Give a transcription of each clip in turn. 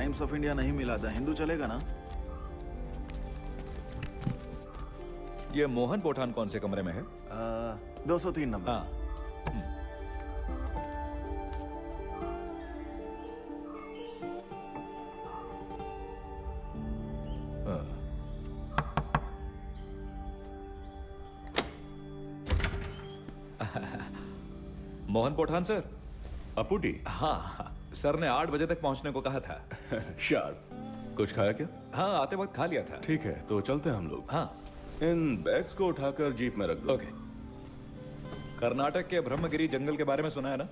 Times of India नहीं मिला था, हिंदू चलेगा ना? ये मोहन पठान कौन से कमरे में है? 203 नंबर। हाँ। मोहन पठान सर। अपुटी। हाँ, सर ने 8 बजे तक पहुंचने को कहा था। शार्प। कुछ खाया क्या? हाँ, आते वक्त खा लिया था। ठीक है, तो चलते हैं हम लोग। हाँ। इन बैग्स को उठाकर जीप में रख दो। ओके। कर्नाटक के ब्रह्मगिरी जंगल के बारे में सुना है ना?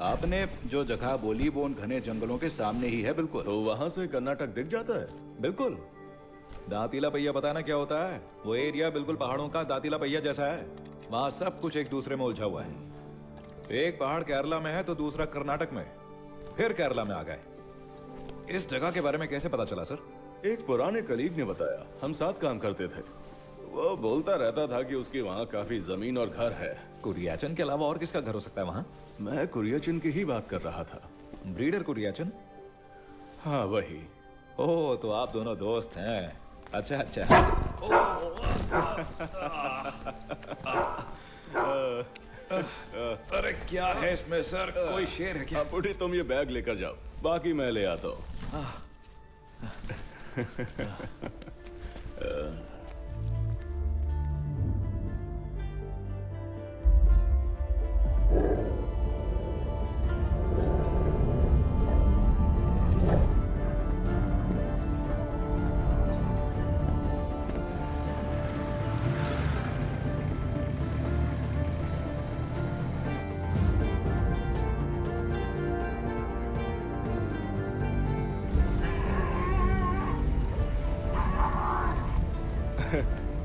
आपने जो जगह बोली वो उन घने जंगलों के सामने ही है। बिल्कुल। तो वहां से कर्नाटक दिख जाता है? बिल्कुल। दांतीला पहिया पता ना क्या होता है? वो एरिया बिल्कुल पहाड़ों का दांतीला पहिया जैसा है। वहां सब कुछ एक दूसरे में उलझा हुआ है। एक पहाड़ केरला में है तो दूसरा कर्नाटक में, फिर केरला में आ गए। इस जगह के बारे में कैसे पता चला सर? एक पुराने कलीग ने बताया, हम साथ काम करते थे। वो बोलता रहता था कि उसकी वहाँ काफी जमीन और घर है। कुरियाचन के अलावा और किसका घर हो सकता है वहाँ? मैं कुरियाचन की ही बात कर रहा था। ब्रीडर कुरियाचन? हाँ वही। ओह, तो आप दोनों दोस्त हैं। अच्छा अच्छा। अरे क्या है इसमें सर? कोई शेर है क्या? अपुटी, तुम ये बैग लेकर जाओ, बाकी मैं ले आता हूँ।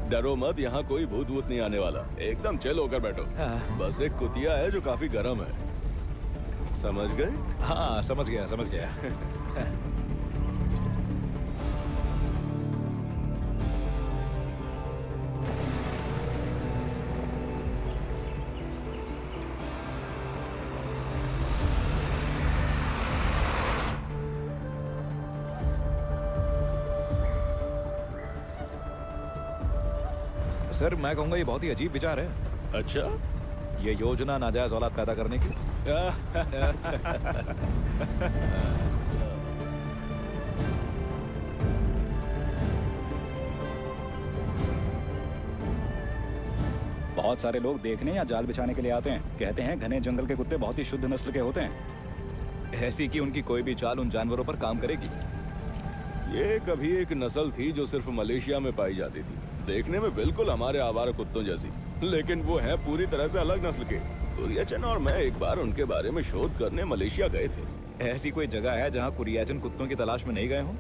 डरो मत, यहाँ कोई भूत वूत नहीं आने वाला। एकदम चिल होकर बैठो। बस एक कुतिया है जो काफी गर्म है। समझ गए? हाँ, समझ गया समझ गया। सर, मैं कहूंगा ये बहुत ही अजीब विचार है। अच्छा? ये योजना नाजायज औलाद पैदा करने की। बहुत सारे लोग देखने या जाल बिछाने के लिए आते हैं। कहते हैं घने जंगल के कुत्ते बहुत ही शुद्ध नस्ल के होते हैं, ऐसी कि उनकी कोई भी चाल उन जानवरों पर काम करेगी। ये कभी एक नस्ल थी जो सिर्फ मलेशिया में पाई जाती थी। देखने में बिल्कुल हमारे आवारा कुत्तों जैसी, लेकिन वो हैं पूरी तरह से अलग नस्ल के। कुरियाचन और मैं एक बार उनके बारे में शोध करने मलेशिया गए थे। ऐसी कोई जगह है जहाँ कुरियाचन कुत्तों की तलाश में नहीं गए हों?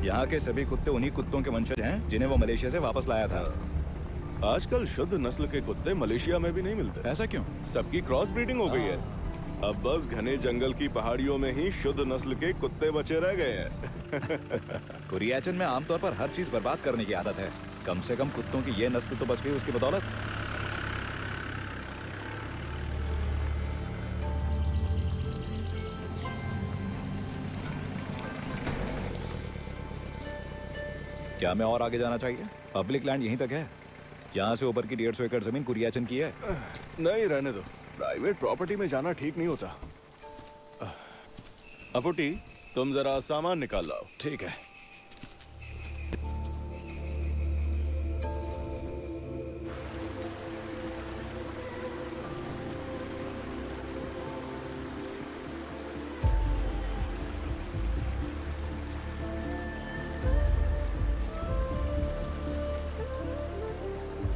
यहाँ के सभी कुत्ते उन्हीं कुत्तों के वंशज हैं जिन्हें वो मलेशिया से वापस लाया था। आजकल शुद्ध नस्ल के कुत्ते मलेशिया में भी नहीं मिलते। ऐसा क्यों? सबकी क्रॉस ब्रीडिंग हो गई है। अब बस घने जंगल की पहाड़ियों में ही शुद्ध नस्ल के कुत्ते बचे रह गए हैं। कुरियाचन में आमतौर पर हर चीज बर्बाद करने की आदत है। कम से कम कुत्तों की ये नस्ल तो बच गई उसकी बदौलत। क्या मैं और आगे जाना चाहिए? पब्लिक लैंड यहीं तक है। यहाँ से ऊपर की 150 एकड़ जमीन कुरियाचन की है। नहीं, रहने दो। प्राइवेट प्रॉपर्टी में जाना ठीक नहीं होता। अपुटी, तुम जरा सामान निकाल लाओ। ठीक है।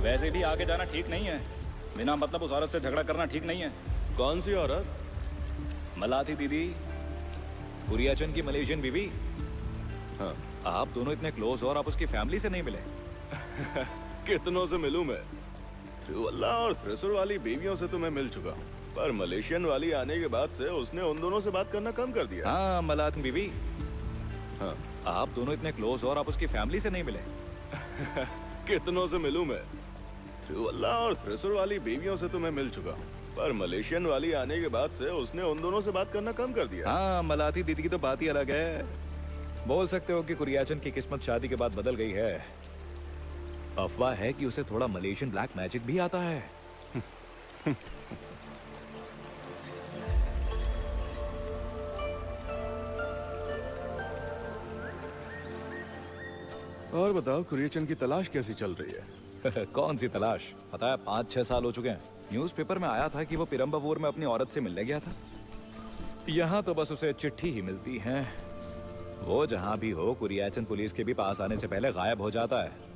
वैसे भी आगे जाना ठीक नहीं है। बिना मतलब उस औरत से झगड़ा करना ठीक नहीं है। कौन सी औरत? मलाथी दीदी, कुरियाचन की मलेशियन बीवी। हाँ। आप दोनों इतने क्लोज और आप उसकी फैमिली से नहीं मिले? कितनों से मिलूं मैं? त्रिवल्ला और थ्रिसुर वाली बीवियों से तो मैं मिल चुका हूँ, पर मलेशियन वाली आने के बाद से उसने उन दोनों से बात करना कम कर दिया। हाँ, मलाथी बीवी। हाँ। आप दोनों इतने क्लोज और आप उसकी फैमिली से नहीं मिले? कितनों से मिलूं मैं? त्रिवल्ला और थ्रिसुर वाली बीवियों से तो मैं मिल चुका हूँ, पर मलेशियन वाली आने के बाद से उसने उन दोनों से बात करना कम कर दिया। हाँ, मलाथी दीदी की तो बात ही अलग है। बोल सकते हो कि कुरियाचन की किस्मत शादी के बाद बदल गई है। अफवाह है कि उसे थोड़ा मलेशियन ब्लैक मैजिक भी आता है। और बताओ, कुरियचन की तलाश कैसी चल रही है? कौन सी तलाश? पता है 5-6 साल हो चुके हैं। न्यूज़पेपर में आया था कि वो पिरम्बावूर में अपनी औरत से मिलने गया था। यहाँ तो बस उसे चिट्ठी ही मिलती है। वो जहां भी हो, कुरियाचन पुलिस के भी पास आने से पहले गायब हो जाता है।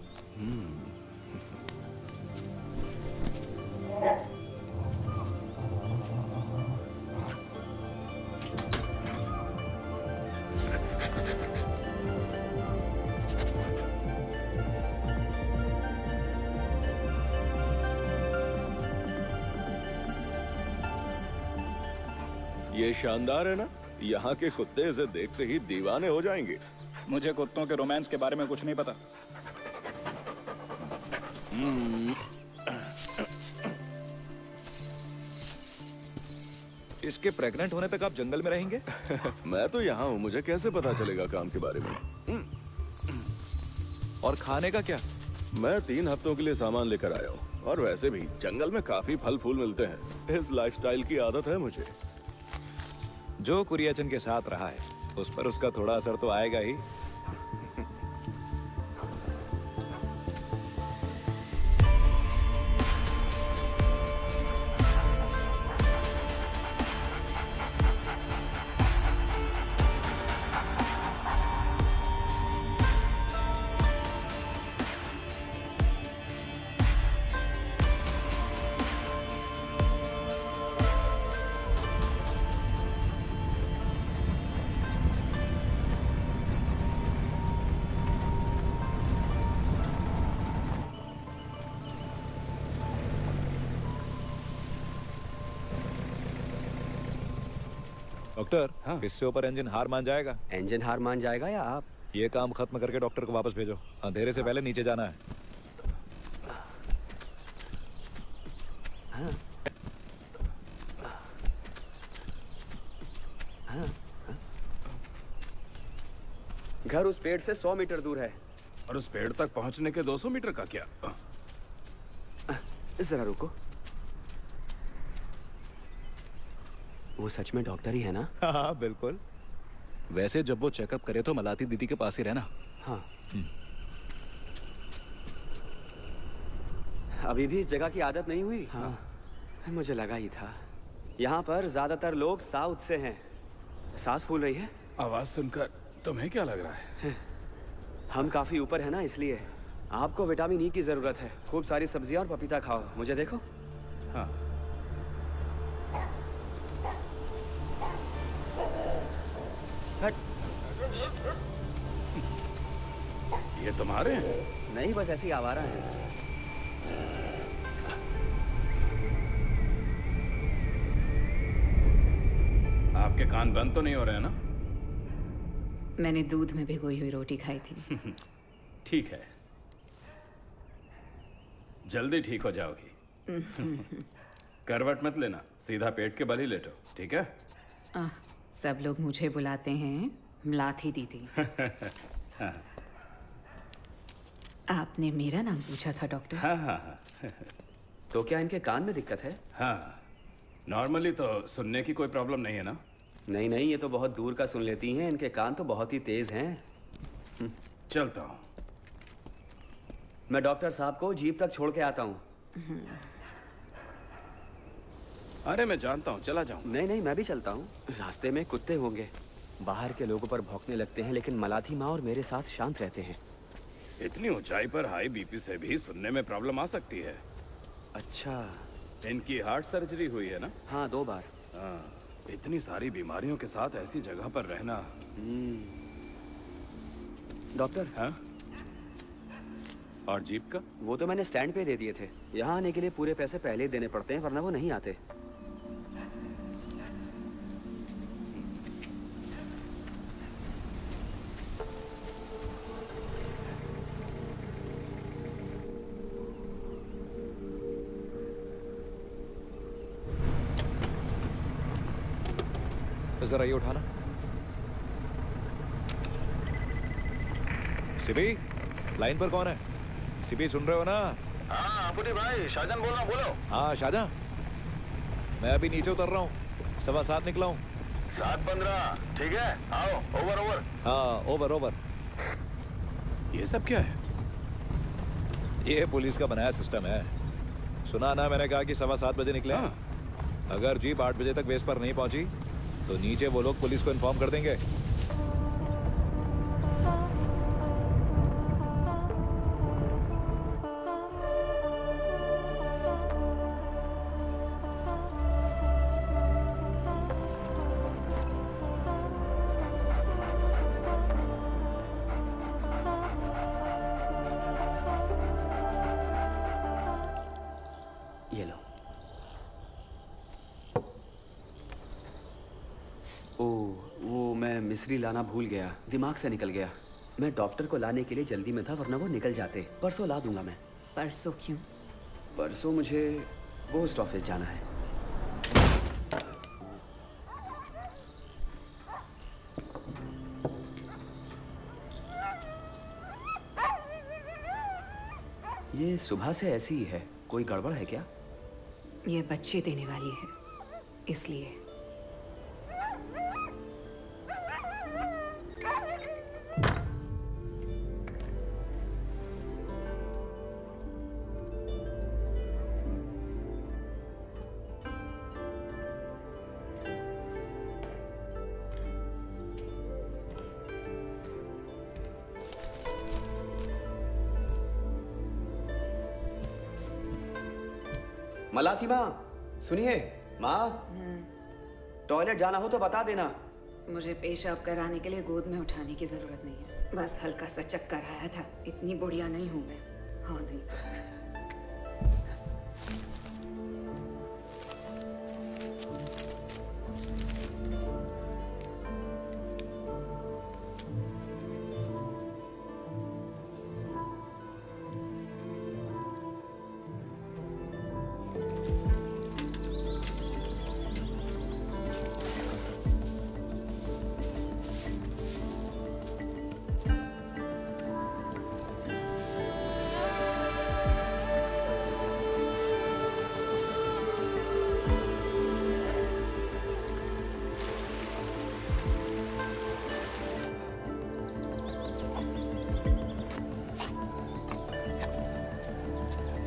ये शानदार है ना? यहाँ के कुत्ते इसे देखते ही दीवाने हो जाएंगे। मुझे कुत्तों के रोमांस के बारे में कुछ नहीं पता। इसके प्रेग्नेंट होने तक आप जंगल में रहेंगे? मैं तो यहाँ हूँ, मुझे कैसे पता चलेगा काम के बारे में? और खाने का क्या? मैं 3 हफ्तों के लिए सामान लेकर आया हूँ, और वैसे भी जंगल में काफी फल फूल मिलते हैं। इस लाइफस्टाइल की आदत है मुझे। जो कुरियाचन के साथ रहा है, उस पर उसका थोड़ा असर तो आएगा ही। डॉक्टर, हाँ। इससे ऊपर इंजन हार मान जाएगा। इंजन हार मान जाएगा या आप? ये काम खत्म करके डॉक्टर को वापस भेजो। अंधेरे से पहले नीचे जाना है। घर उस पेड़ से 100 मीटर दूर है। और उस पेड़ तक पहुंचने के 200 मीटर का क्या? जरा रुको। वो सच में डॉक्टर ही है ना? हाँ बिल्कुल। वैसे जब वो चेकअप करे तो मलाती दीदी के पास ही रहना। हाँ। अभी भी इस जगह की आदत नहीं हुई? हाँ, मुझे लगा ही था। यहाँ पर ज्यादातर लोग साउथ से हैं। सांस फूल रही है? आवाज सुनकर तुम्हें क्या लग रहा है? हम काफी ऊपर है ना, इसलिए। आपको विटामिन ई की जरूरत है। खूब सारी सब्जियां और पपीता खाओ। मुझे देखो। हाँ। हट। ये तुम्हारे हैं? नहीं, बस ऐसी आवारा है। आपके कान बंद तो नहीं हो रहे हैं ना? मैंने दूध में भिगोई हुई रोटी खाई थी। ठीक है, जल्दी ठीक हो जाओगी। करवट मत लेना, सीधा पेट के बल ही लेटो, ठीक है? सब लोग मुझे बुलाते हैं मलाथी दीदी। आपने मेरा नाम पूछा था डॉक्टर? हाँ हाँ हाँ। तो क्या इनके कान में दिक्कत है? हाँ, नॉर्मली तो सुनने की कोई प्रॉब्लम नहीं है ना? नहीं नहीं, ये तो बहुत दूर का सुन लेती हैं। इनके कान तो बहुत ही तेज हैं। चलता हूँ। मैं डॉक्टर साहब को जीप तक छोड़ के आता हूँ। अरे मैं जानता हूँ, चला जाऊँ। नहीं नहीं, मैं भी चलता हूँ। रास्ते में कुत्ते होंगे, बाहर के लोगों पर भौंकने लगते हैं, लेकिन मलाथी माँ और मेरे साथ शांत रहते हैं। इतनी ऊंचाई पर हाई बीपी से भी सुनने में प्रॉब्लम आ सकती है। अच्छा। इनकी हार्ट सर्जरी हुई है ना? हाँ, 2 बार। हाँ, इतनी सारी बीमारियों के साथ ऐसी जगह पर रहना। डॉक्टर। हाँ? और जीप का? वो तो मैंने स्टैंड पे दे दिए थे। यहाँ आने के लिए पूरे पैसे पहले ही देने पड़ते हैं, वरना वो नहीं आते। जरा ये उठाना। सिबी, लाइन पर कौन है? सिबी सुन रहे हो ना? हाँ अपुटी भाई, शाहजहान बोल रहा हूँ, बोलो। हाँ शाहजहां, मैं अभी नीचे उतर रहा हूँ, 7:15 निकला हूँ। 7:15, ठीक है, आओ। Over over. हाँ ओवर ओवर। ये सब क्या है? ये पुलिस का बनाया सिस्टम है। सुना ना, मैंने कहा कि 7:15 बजे निकले। हाँ। अगर जीप 8 बजे तक बेस पर नहीं पहुंची तो नीचे वो लोग पुलिस को इन्फॉर्म कर देंगे। ये लो। ओ, वो मैं मिस्री लाना भूल गया, दिमाग से निकल गया। मैं डॉक्टर को लाने के लिए जल्दी में था, वरना वो निकल जाते। परसों ला दूंगा मैं। परसों क्यों? परसों मुझे पोस्ट ऑफिस जाना है। ये सुबह से ऐसी ही है, कोई गड़बड़ है क्या? ये बच्चे देने वाली है, इसलिए। मलाथी माँ, सुनिए माँ, टॉयलेट जाना हो तो बता देना। मुझे पेशाब कराने के लिए गोद में उठाने की जरूरत नहीं है, बस हल्का सा चक्कर आया था। इतनी बुढ़िया नहीं हूं मैं। हाँ नहीं तो।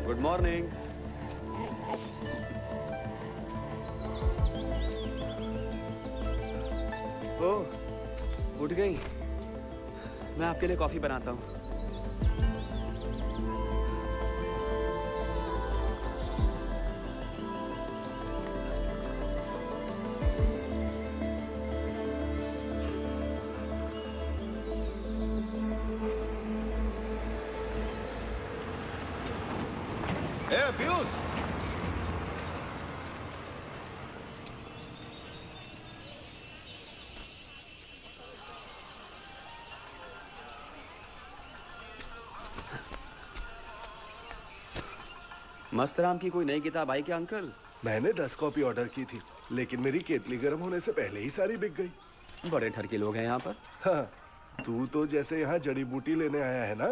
Good morning. ओह, उठ गई। मैं आपके लिए कॉफी बनाता हूँ। ए पीयूष, मस्तराम की कोई नई किताब आई क्या अंकल? मैंने 10 कॉपी ऑर्डर की थी, लेकिन मेरी केतली गर्म होने से पहले ही सारी बिक गई। बड़े ठर के लोग हैं यहाँ पर। हाँ, तू तो जैसे यहाँ जड़ी बूटी लेने आया है ना।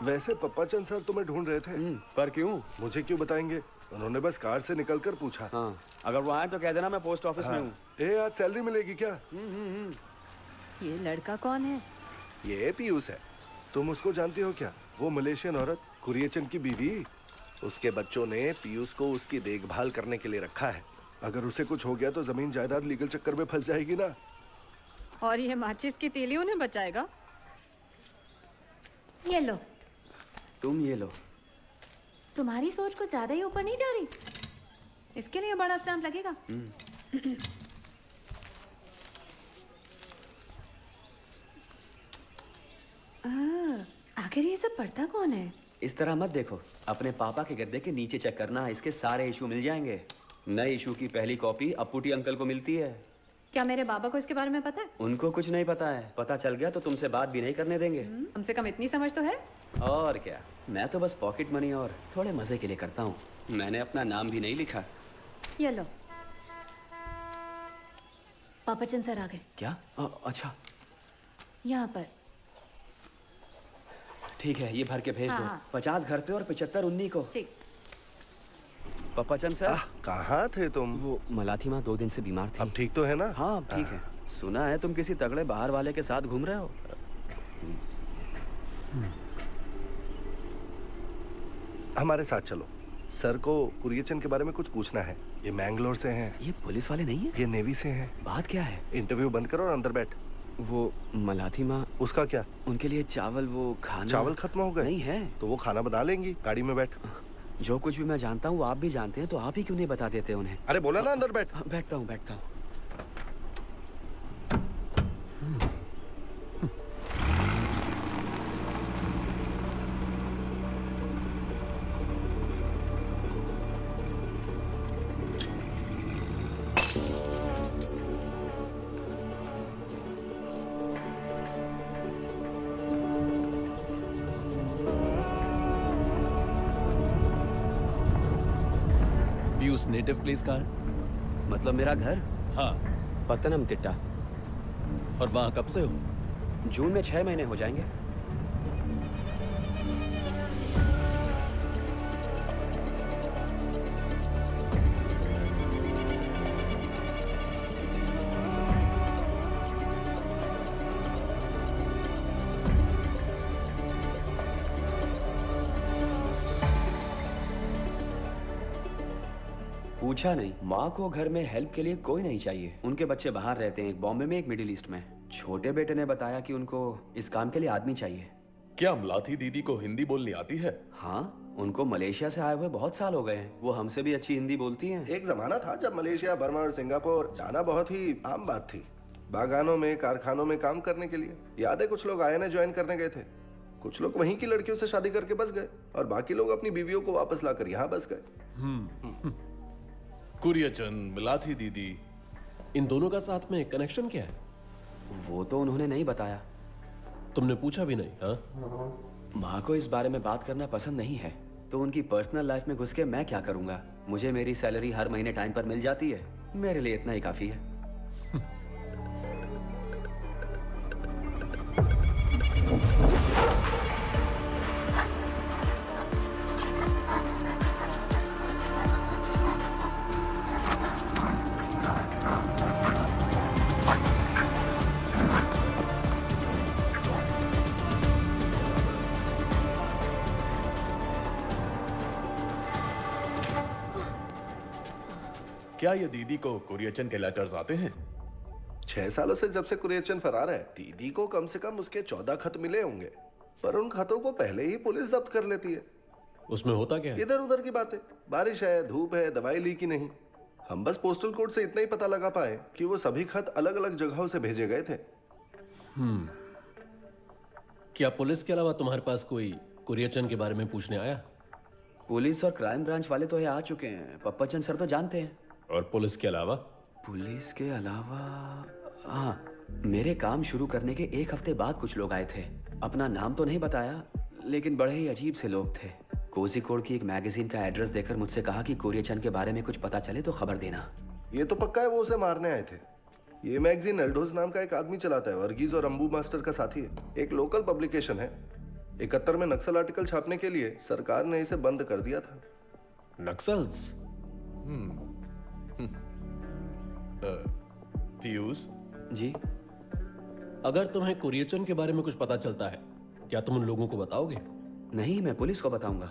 वैसे पप्पा चंद सर तुम्हें ढूंढ रहे थे। पर क्यों? मुझे क्यों बताएंगे? उन्होंने बस कार से निकलकर पूछा। हाँ, अगर वो आए तो कह देना मैं पोस्ट ऑफिस में हूँ। ए, आज सैलरी मिलेगी क्या? ये लड़का कौन है? ये पीयूष है। तुम उसको जानती हो क्या? वो मलेशियन औरत, कुरियचंद की बीवी। उसके बच्चों ने पीयूष को उसकी देखभाल करने के लिए रखा है। अगर उसे कुछ हो गया तो जमीन जायदाद लीगल चक्कर में फंस जाएगी ना। और ये माचिस की तीली उन्हें बचाएगा? ये लो। तुम ये लो। तुम्हारी सोच कुछ ज्यादा ही ऊपर नहीं जा रही? इसके लिए बड़ा स्टैम्प लगेगा। आखिर ये सब पढ़ता कौन है? इस तरह मत देखो, अपने पापा के गद्दे के नीचे चेक करना, इसके सारे इशू मिल जाएंगे। नए इशू की पहली कॉपी अप्पूटी अंकल को मिलती है। क्या मेरे बाबा को इसके बारे में पता है? उनको कुछ नहीं पता है। पता चल गया तो तुमसे बात भी नहीं करने देंगे। कम से कम इतनी समझ तो है। और क्या, मैं तो बस पॉकेट मनी और थोड़े मजे के लिए करता हूँ। मैंने अपना नाम भी नहीं लिखा। ये लो। पापा चंद सर आ गए। क्या? अच्छा। यहाँ पर। ठीक है, ये भर के भेज हाँ, दो। हाँ। 50 घर पे और 75 उन्नी को। ठीक। पप्पाचंद सर, कहाँ थे तुम? वो मलाथी माँ 2 दिन से बीमार थी। अब ठीक तो है ना? हाँ, अब ठीक है। सुना है तुम किसी तगड़े बाहर वाले के साथ घूम रहे हो। हमारे साथ चलो। सर को कुरियचन के बारे में कुछ पूछना है। ये मैंगलोर से हैं। ये पुलिस वाले नहीं है? ये नेवी से हैं। बात क्या है? इंटरव्यू बंद करो और अंदर बैठ। वो मलाथी माँ, उसका क्या? उनके लिए चावल, वो खाना। चावल खत्म हो गए? नहीं है। तो वो खाना बना लेंगी। गाड़ी में बैठ। जो कुछ भी मैं जानता हूँ वो आप भी जानते हैं, तो आप ही क्यों नहीं बता देते उन्हें? अरे बोला ना अंदर बैठ। हाँ, बैठता हूँ, बैठता हूँ। पीयूष नेटिव प्लेस कहाँ है? मतलब मेरा घर हाँ। पत्तनमतिट्टा। और वहाँ कब से हो? जून में 6 महीने हो जाएंगे। पूछा नहीं। माँ को घर में हेल्प के लिए कोई नहीं चाहिए। उनके बच्चे बाहर रहते हैं, एक बॉम्बे में, एक मिडिल ईस्ट में। छोटे बेटे ने बताया कि उनको इस काम के लिए आदमी चाहिए। क्या मलाथी दीदी को हिंदी बोलनी आती है? हाँ, उनको मलेशिया से आए हुए बहुत साल हो गए हैं। वो हमसे भी अच्छी हिंदी बोलती हैं। एक जमाना था जब मलेशिया, बर्मा और सिंगापुर जाना बहुत ही आम बात थी। बागानों में, कारखानों में काम करने के लिए। याद है, कुछ लोग INA ज्वाइन करने गए थे। कुछ लोग वहीं की लड़कियों से शादी करके बस गए और बाकी लोग अपनी बीवियों को वापस लाकर यहाँ बस गए। कुरियचन, मिलाथी दीदी, इन दोनों का साथ में कनेक्शन क्या है? वो तो उन्होंने नहीं बताया। तुमने पूछा भी नहीं? हाँ। माँ को इस बारे में बात करना पसंद नहीं है, तो उनकी पर्सनल लाइफ में घुस के मैं क्या करूंगा? मुझे मेरी सैलरी हर महीने टाइम पर मिल जाती है। मेरे लिए इतना ही काफी है। क्या ये दीदी को कुरियचन के लेटर्स आते हैं? 6 सालों से जब से कुरियचन फरार है, दीदी को कम से कम उसके 14 खत मिले होंगे, पर उन खतों को पहले ही पुलिस जब्त कर लेती है। उसमें होता क्या है? इधर उधर की बातें। बारिश है, धूप है, दवाई ली कि नहीं। हम बस पोस्टल कोड से इतना ही पता लगा पाए कि वो सभी खत अलग अलग जगहों से भेजे गए थे। क्या पुलिस के अलावा तुम्हारे पास कोई कुरियचन के बारे में पूछने आया? पुलिस और क्राइम ब्रांच वाले तो ये आ चुके हैं। पप्पाचंद सर तो जानते हैं। और पुलिस के अलावा? पुलिस के अलावा, हाँ, मेरे काम शुरू करने के 1 हफ्ते बाद कुछ लोग आए थे। अपना नाम तो नहीं बताया, लेकिन बड़े ही अजीब से लोग थे। कोझिकोड की एक मैगजीन का एड्रेस देकर मुझसे कहा कि कुरियचन के बारे में कुछ पता चले तो खबर देना। ये तो पक्का है वो उसे मारने आए थे। ये मैगजीन एल्डोज नाम का एक आदमी चलाता है, वर्गीज और अंबू मास्टर का साथी है। एक लोकल पब्लिकेशन है। 71 में नक्सल आर्टिकल छापने के लिए सरकार ने इसे बंद कर दिया था। नक्सल्स? पीयूष जी, अगर तुम्हें कुरियचन के बारे में कुछ पता चलता है, क्या तुम उन लोगों को बताओगे? नहीं, मैं पुलिस को बताऊंगा।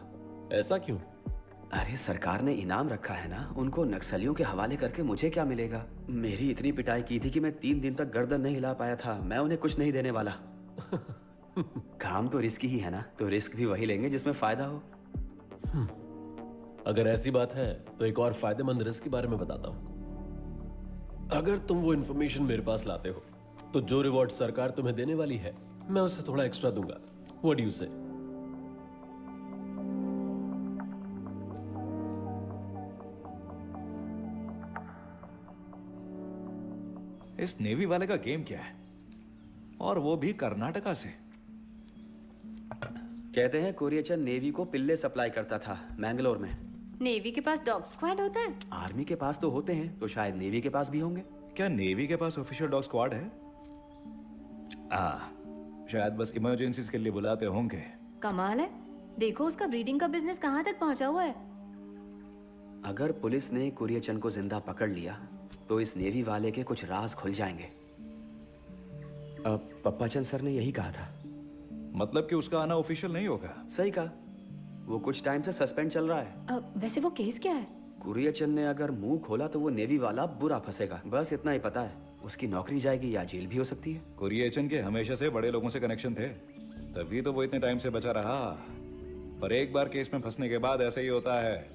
ऐसा क्यों? अरे, सरकार ने इनाम रखा है ना, उनको नक्सलियों के हवाले करके मुझे क्या मिलेगा? मेरी इतनी पिटाई की थी कि मैं 3 दिन तक गर्दन नहीं हिला पाया था। मैं उन्हें कुछ नहीं देने वाला। काम तो रिस्क ही है ना, तो रिस्क भी वही लेंगे जिसमें फायदा हो। अगर ऐसी बात है तो एक और फायदेमंद रिस्क के बारे में बताता हूं। अगर तुम वो इन्फॉर्मेशन मेरे पास लाते हो तो जो रिवॉर्ड सरकार तुम्हें देने वाली है, मैं उससे थोड़ा एक्स्ट्रा दूंगा। व्हाट डू यू से? इस नेवी वाले का गेम क्या है, और वो भी कर्नाटका से? कहते हैं कुरियचन नेवी को पिल्ले सप्लाई करता था मैंगलोर में। नेवी के पास डॉग स्क्वाड होता है? आर्मी के पास तो होते हैं, तो शायद नेवी के पास भी होंगे। क्या नेवी के पास ऑफिशियल डॉग स्क्वाड है? शायद बस इमरजेंसीज के लिए बुलाते होंगे। कमाल है, देखो उसका ब्रीडिंग का बिजनेस कहाँ तक पहुंचा हुआ है। अगर पुलिस ने कुरियचन को जिंदा पकड़ लिया तो इस नेवी वाले के कुछ राज खुल जाएंगे। अब पप्पाचंद सर ने यही कहा था। मतलब कि उसका आना ऑफिशियल नहीं होगा। सही कहा, वो कुछ टाइम से सस्पेंड चल रहा है। वैसे वो केस क्या है? कुरियचन ने अगर मुंह खोला तो वो नेवी वाला बुरा फंसेगा, बस इतना ही पता है। उसकी नौकरी जाएगी या जेल भी हो सकती है। कुरियचन के हमेशा से बड़े लोगों से कनेक्शन थे, तभी तो वो इतने टाइम से बचा रहा। पर एक बार केस में फंसने के बाद ऐसा ही होता है,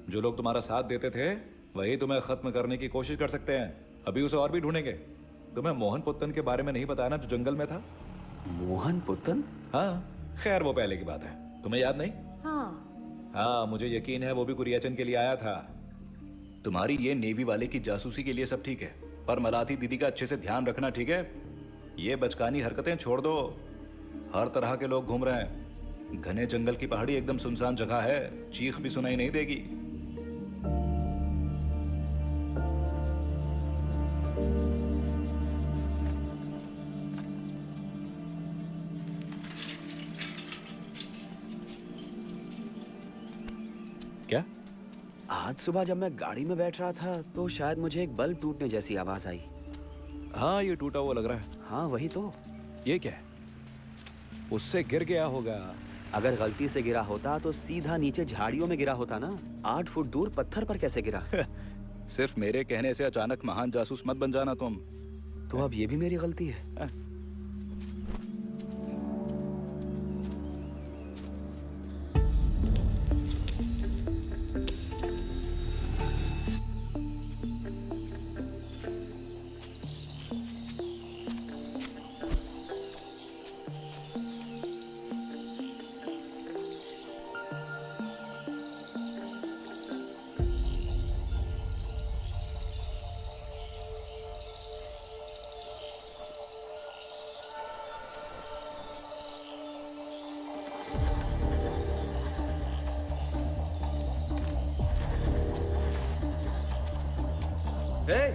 जो लोग तुम्हारा साथ देते थे वही तुम्हें खत्म करने की कोशिश कर सकते हैं। अभी उसे और भी ढूंढेंगे। तुम्हें मोहन पुत्तन के बारे में नहीं बताया ना, जो जंगल में था? मोहन पुत्तन? हाँ, खैर वो पहले की बात है, तुम्हें याद नहीं? हाँ, मुझे यकीन है वो भी कुरियचन के लिए आया था। तुम्हारी ये नेवी वाले की जासूसी के लिए सब ठीक है, पर मलाथी दीदी का अच्छे से ध्यान रखना, ठीक है? ये बचकानी हरकतें छोड़ दो। हर तरह के लोग घूम रहे हैं। घने जंगल की पहाड़ी एकदम सुनसान जगह है, चीख भी सुनाई नहीं देगी। क्या? आज सुबह जब मैं गाड़ी में बैठ रहा था तो शायद मुझे एक बल्ब टूटने जैसी आवाज आई। हाँ, ये टूटा हुआ लग रहा है। हाँ वही तो। ये क्या है? उससे गिर गया होगा। अगर गलती से गिरा होता तो सीधा नीचे झाड़ियों में गिरा होता ना। 8 फुट दूर पत्थर पर कैसे गिरा? सिर्फ मेरे कहने से अचानक महान जासूस मत बन जाना तुम। तो अब ये भी मेरी गलती है। Hey!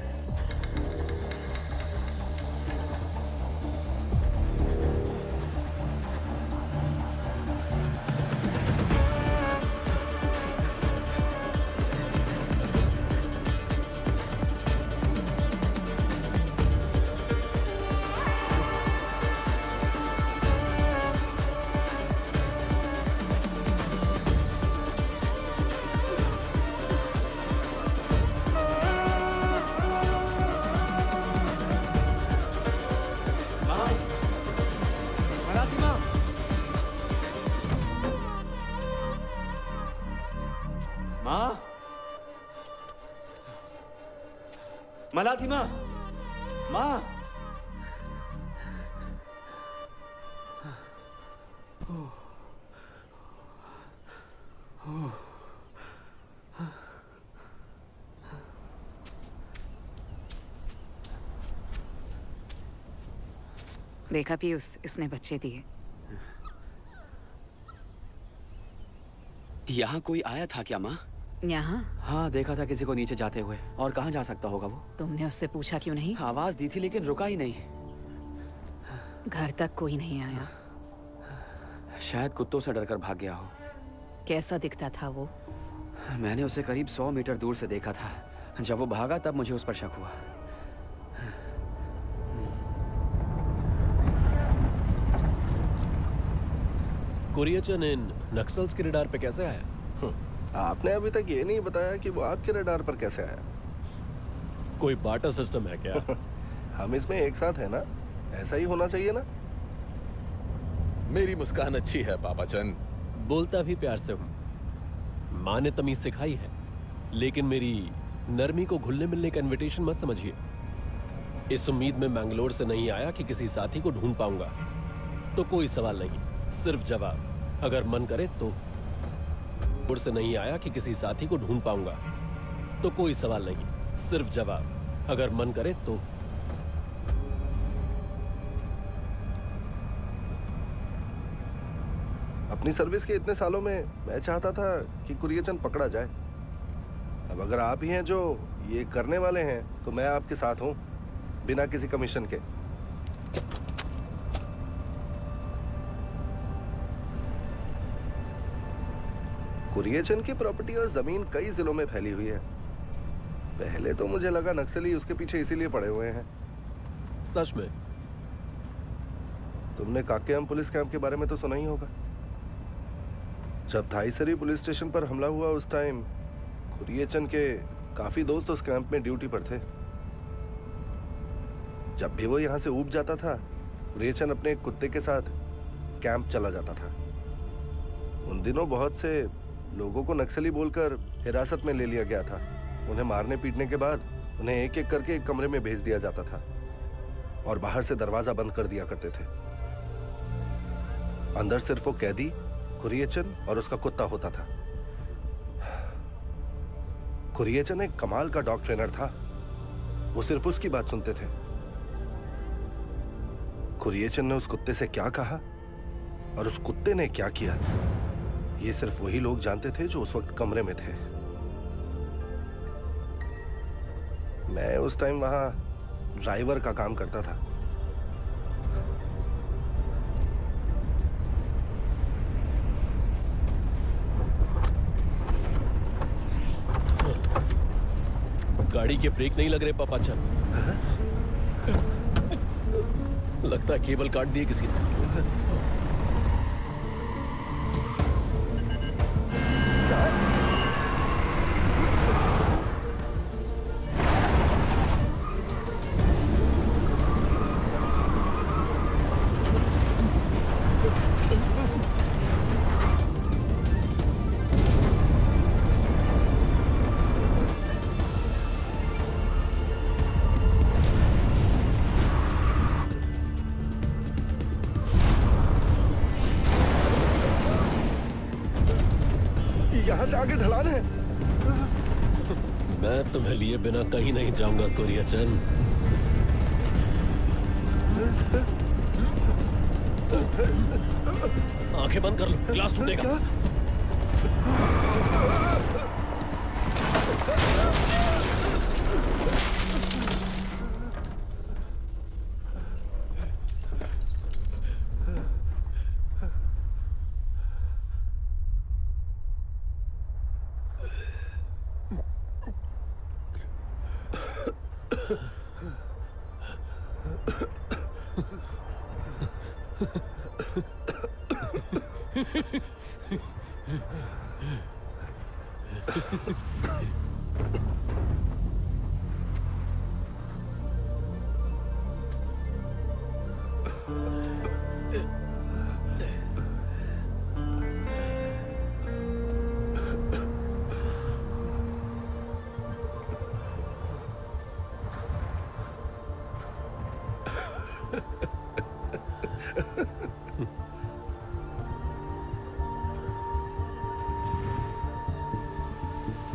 माँ, मलाथी माँ, माँ। देखा पीयूष, इसने बच्चे दिए। यहाँ कोई आया था क्या माँ? यहाँ? हाँ, देखा था किसी को नीचे जाते हुए। और कहाँ जा सकता होगा वो? तुमने उससे पूछा क्यों नहीं? आवाज दी थी लेकिन रुका ही नहीं। घर तक कोई नहीं आया। शायद कुत्तों से डरकर भाग गया हो। कैसा दिखता था वो? मैंने उसे करीब 100 मीटर दूर से देखा था। जब वो भागा तब मुझे उस पर शक हुआ। कुरियचन इन नक्सल्स के रडार पे कैसे आया? आपने अभी तक ये नहीं बताया कि वो आपके रडार पर कैसे आया। कोई बार्टर सिस्टम है क्या? हम इसमें एक साथ है ना, ऐसा ही होना चाहिए ना। मेरी मुस्कान अच्छी है पापा चंद। बोलता भी प्यार से हूँ। माँ ने तमीज सिखाई है, लेकिन मेरी नरमी को घुलने मिलने का इनविटेशन मत समझिए। इस उम्मीद में मैंगलोर से नहीं आया कि किसी साथी को ढूंढ पाऊंगा। तो कोई सवाल नहीं, सिर्फ जवाब। अगर मन करे तो। और से नहीं आया कि किसी साथी को ढूंढ पाऊंगा। तो कोई सवाल नहीं, सिर्फ जवाब। अगर मन करे तो। अपनी सर्विस के इतने सालों में मैं चाहता था कि कुरियचन पकड़ा जाए। अब अगर आप ही हैं जो ये करने वाले हैं तो मैं आपके साथ हूं, बिना किसी कमीशन के। कुरियचन की प्रॉपर्टी और जमीन कई जिलों में फैली हुई है। पहले तो मुझे लगा नक्सली उसके पीछे इसीलिए पड़े हुए हैं। सच में? तुमने काकेयम पुलिस कैंप के बारे में तो सुना ही होगा। जब थाईसरी पुलिस स्टेशन पर हमला हुआ उस टाइम कुरियचन के काफी दोस्त उस कैंप में ड्यूटी पर थे। जब भी वो यहाँ से ऊब जाता था, कुरियचन अपने एक कुत्ते के साथ कैंप चला जाता था। उन दिनों बहुत से लोगों को नक्सली बोलकर हिरासत में ले लिया गया था। उन्हें मारने पीटने के बाद उन्हें एक एक करके एक कमरे में भेज दिया जाता था और बाहर से दरवाजा बंद कर दिया करते थे। अंदर सिर्फ वो कैदी, कुरियचन और उसका कुत्ता होता था। कुरियचन एक कमाल का डॉग ट्रेनर था। वो सिर्फ उसकी बात सुनते थे। कुरियचन ने उस कुत्ते से क्या कहा और उस कुत्ते ने क्या किया, ये सिर्फ वही लोग जानते थे जो उस वक्त कमरे में थे। मैं उस टाइम वहां ड्राइवर का काम करता था। गाड़ी के ब्रेक नहीं लग रहे पापाचन। लगता है केबल काट दिए किसी ने। यहां से आगे ढलान है। मैं तुम्हें लिए बिना कहीं नहीं जाऊंगा कुरियचन। आंखें बंद कर लो, ग्लास टूटेगा।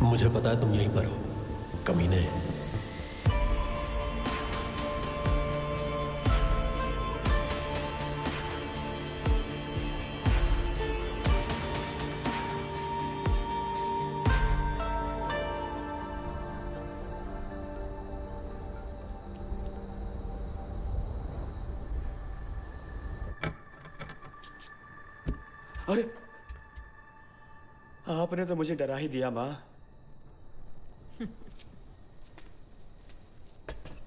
मुझे पता है तुम यहीं पर हो, कमीने। अरे, आपने तो मुझे डरा ही दिया माँ।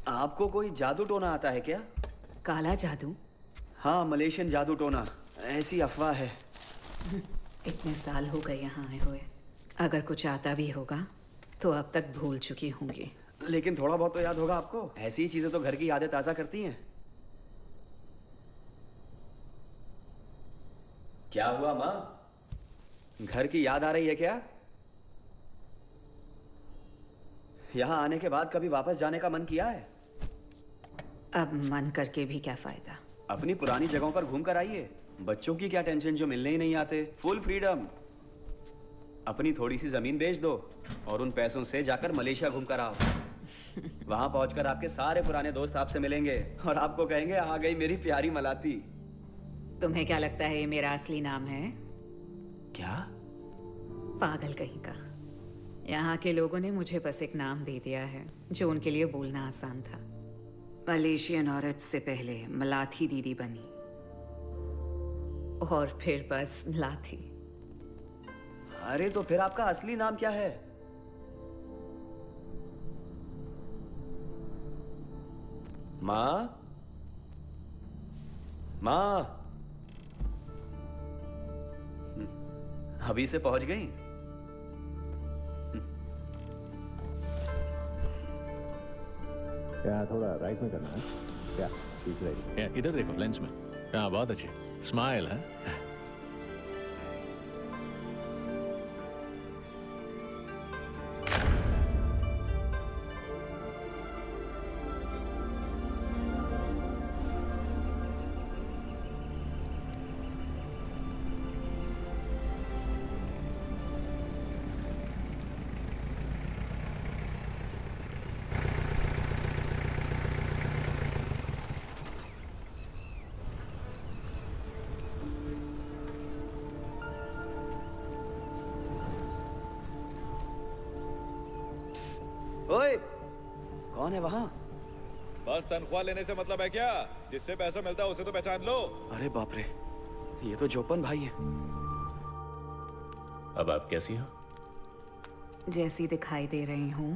आपको कोई जादू टोना आता है क्या? काला जादू? हाँ, मलेशियन जादू टोना, ऐसी अफवाह है। इतने साल हो गए यहाँ आए हुए, अगर कुछ आता भी होगा तो अब तक भूल चुकी होंगी। लेकिन थोड़ा बहुत तो याद होगा आपको। ऐसी ही चीजें तो घर की यादें ताजा करती हैं। क्या हुआ माँ? घर की याद आ रही है क्या? यहाँ आने के बाद कभी वापस जाने का मन किया है? अब मन करके भी क्या फायदा। अपनी पुरानी जगहों पर घूम कर आइए। बच्चों की क्या टेंशन जो मिलने ही नहीं आते। Full freedom. अपनी थोड़ी सी जमीन बेच दो और उन पैसों से जाकर मलेशिया घूम कर आओ। वहां पहुंचकर आपके सारे पुराने दोस्त आपसे मिलेंगे और आपको कहेंगे, आ गई मेरी प्यारी मलाती। तुम्हें क्या लगता है ये मेरा असली नाम है? क्या? पागल कहीं का। यहाँ के लोगों ने मुझे बस एक नाम दे दिया है जो उनके लिए बोलना आसान था। मलेशियन औरत से पहले मलाथी दीदी बनी और फिर बस मलाथी। अरे तो फिर आपका असली नाम क्या है? माँ? माँ? अभी से पहुंच गई? क्या थोड़ा राइट में करना है क्या? ठीक रहेगी। इधर देखो लेंस में। हाँ बहुत अच्छी स्माइल है। ओए, कौन है वहां? बस तनख्वाह लेने से मतलब है क्या? जिससे पैसा मिलता है उसे तो पहचान लो। अरे बाप रे, ये तो जोपन भाई है। अब आप कैसी हो? जैसी दिखाई दे रही हूँ।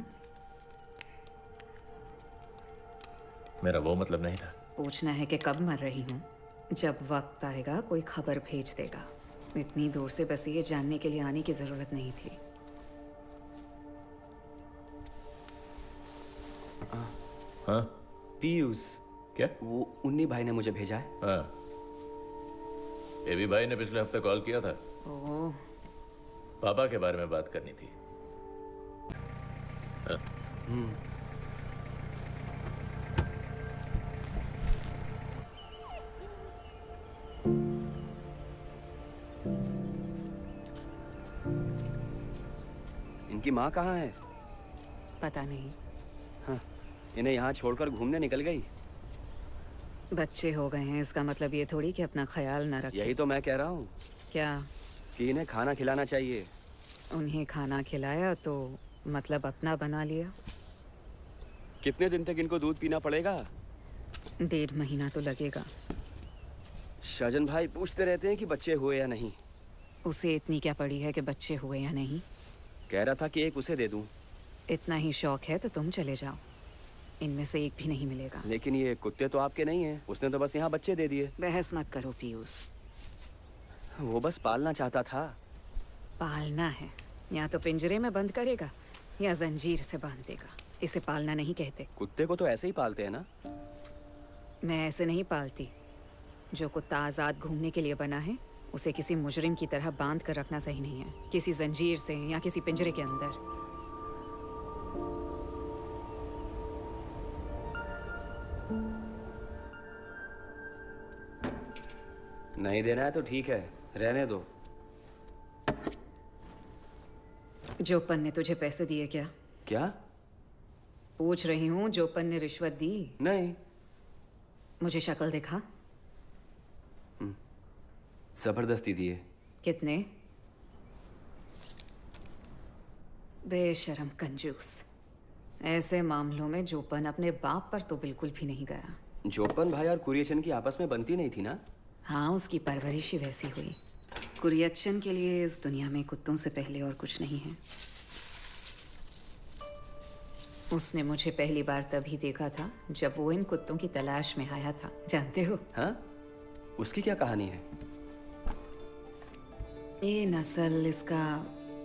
मेरा वो मतलब नहीं था। पूछना है कि कब मर रही हूँ? जब वक्त आएगा कोई खबर भेज देगा। इतनी दूर से बस ये जानने के लिए आने की जरूरत नहीं थी। हाँ? पीयूष। क्या? वो उन्नी भाई ने मुझे भेजा है। हाँ। एबी भाई ने पिछले हफ्ते कॉल किया था। ओह। पापा के बारे में बात करनी थी। हाँ? इनकी माँ कहाँ है? पता नहीं। हाँ, इन्हें यहाँ छोड़कर घूमने निकल गई। बच्चे हो गए हैं इसका मतलब ये थोड़ी कि अपना ख्याल न रखें। यही तो मैं कह रहा हूँ क्या? कि इन्हें खाना खिलाना चाहिए। उन्हें खाना खिलाया तो मतलब अपना बना लिया। कितने दिन तक इनको दूध पीना पड़ेगा? 1.5 महीना तो लगेगा। शाहजन भाई पूछते रहते हैं कि बच्चे हुए या नहीं। उसे इतनी क्या पड़ी है कि बच्चे हुए या नहीं? कह रहा था कि एक उसे दे दूं। इतना ही शौक है तो तुम चले जाओ, इनमें से एक भी नहीं मिलेगा। लेकिन ये कुत्ते तो आपके नहीं हैं। उसने तो बस यहाँ बच्चे दे दिए। बहस मत करो पीयूष। वो बस पालना चाहता था। पालना है, या तो पिंजरे में बंद करेगा या जंजीर से बांध देगा। इसे पालना नहीं कहते। कुत्ते को तो ऐसे ही पालते हैं ना? मैं ऐसे नहीं पालती। जो कुत्ता आज़ाद घूमने के लिए बना है उसे किसी मुजरिम की तरह बांध कर रखना सही नहीं है, किसी जंजीर से या किसी पिंजरे के अंदर। नहीं देना है तो ठीक है, रहने दो। जोपन ने तुझे पैसे दिए क्या? क्या? पूछ रही हूँ, जोपन ने रिश्वत दी? नहीं। मुझे शक्ल दिखा। जबरदस्ती दिए। कितने? बेशरम कंजूस। ऐसे मामलों में जोपन अपने बाप पर तो बिल्कुल भी नहीं गया। जोपन भाई और कुरियचन की आपस में बनती नहीं थी ना? हाँ, उसकी परवरिश ही वैसी हुई। कुरियचन के लिए इस दुनिया में कुत्तों से पहले और कुछ नहीं है। उसने मुझे पहली बार तभी देखा था जब वो इन कुत्तों की तलाश में आया था, जानते हो? हाँ? उसकी क्या कहानी है? ये नस्ल, इसका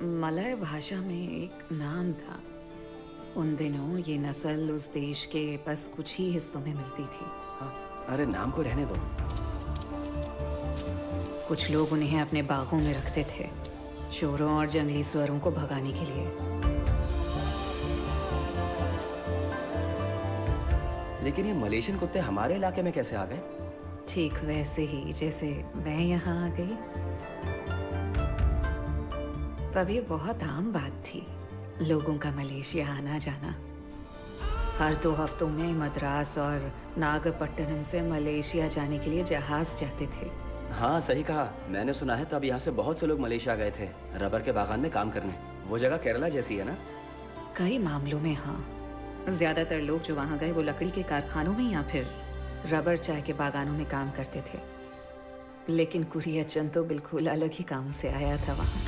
मलय भाषा में एक नाम था। उन दिनों ये नस्ल उस देश के बस कुछ ही हिस्सों में मिलती थी। हाँ, अरे नाम को रहने दो। कुछ लोग उन्हें अपने बागों में रखते थे, चोरों और जंगली सुअरों को भगाने के लिए। लेकिन ये मलेशियन कुत्ते हमारे इलाके में कैसे आ गए? ठीक वैसे ही जैसे मैं यहाँ आ गई। तब ये बहुत आम बात थी, लोगों का मलेशिया आना जाना। हर 2 हफ्तों में मद्रास और नागपट्टनम से मलेशिया जाने के लिए जहाज जाते थे। हाँ सही कहा। मैंने सुना है तब यहाँ से बहुत से लोग मलेशिया गए थे रबर के बागान में काम करने। वो जगह केरला जैसी है ना? कई मामलों में हाँ। ज्यादातर लोग जो वहाँ गए वो लकड़ी के कारखानों में या फिर रबर चाय के बागानों में काम करते थे। लेकिन कुरियचन तो बिल्कुल अलग ही काम से आया था वहाँ।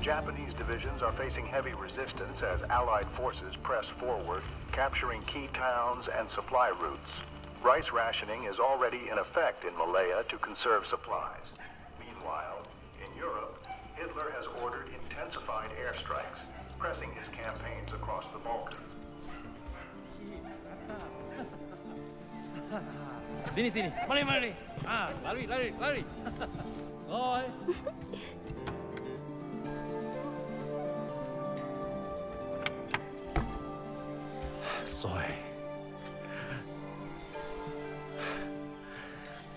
Japanese divisions are facing heavy resistance as Allied forces press forward, capturing key towns and supply routes. Rice rationing is already in effect in Malaya to conserve supplies. Meanwhile, in Europe, Hitler has ordered intensified airstrikes, pressing his campaigns across the Balkans. Sini sini, mari mari. Ah, lari lari lari. Oi. Soy.